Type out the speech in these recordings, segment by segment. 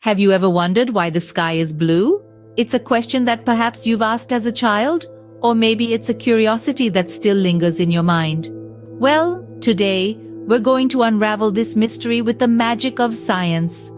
Have you ever wondered why the sky is blue? It's a question that perhaps you've asked as a child, or maybe it's a curiosity that still lingers in your mind. Well, today, we're going to unravel this mystery with the magic of science.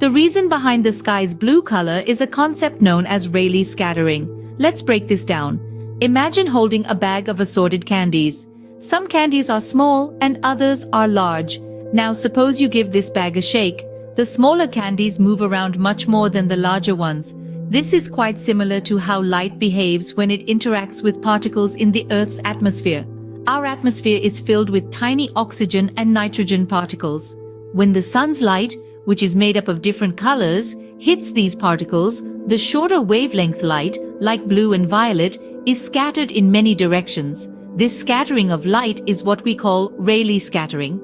The reason behind the sky's blue color is a concept known as Rayleigh scattering. Let's break this down. Imagine holding a bag of assorted candies. Some candies are small and others are large. Now suppose you give this bag a shake. The smaller candies move around much more than the larger ones. This is quite similar to how light behaves when it interacts with particles in the Earth's atmosphere. Our atmosphere is filled with tiny oxygen and nitrogen particles. When the sun's light, which is made up of different colors, hits these particles, the shorter wavelength light, like blue and violet, is scattered in many directions. This scattering of light is what we call Rayleigh scattering.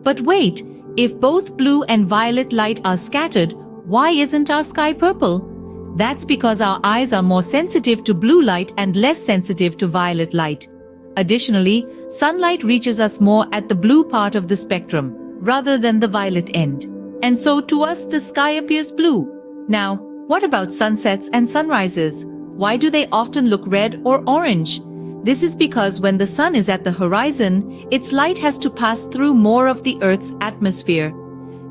But wait, if both blue and violet light are scattered, why isn't our sky purple? That's because our eyes are more sensitive to blue light and less sensitive to violet light. Additionally, sunlight reaches us more at the blue part of the spectrum, rather than the violet end. And so to us the sky appears blue. Now, what about sunsets and sunrises? Why do they often look red or orange? This is because when the sun is at the horizon, its light has to pass through more of the Earth's atmosphere.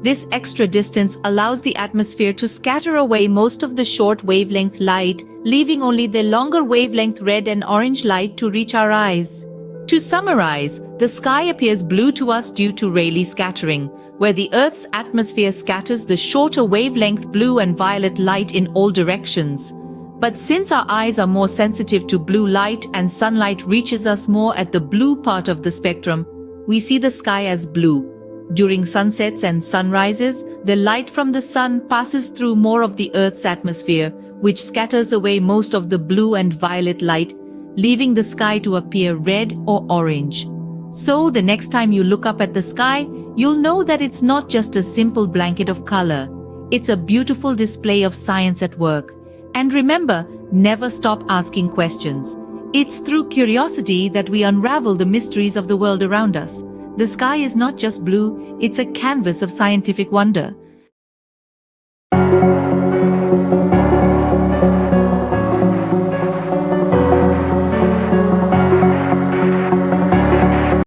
This extra distance allows the atmosphere to scatter away most of the short wavelength light, leaving only the longer wavelength red and orange light to reach our eyes. To summarize, the sky appears blue to us due to Rayleigh scattering, where the Earth's atmosphere scatters the shorter wavelength blue and violet light in all directions. But since our eyes are more sensitive to blue light and sunlight reaches us more at the blue part of the spectrum, we see the sky as blue. During sunsets and sunrises, the light from the sun passes through more of the Earth's atmosphere, which scatters away most of the blue and violet light, leaving the sky to appear red or orange. So the next time you look up at the sky, you'll know that it's not just a simple blanket of color. It's a beautiful display of science at work. And remember, never stop asking questions. It's through curiosity that we unravel the mysteries of the world around us. The sky is not just blue, it's a canvas of scientific wonder.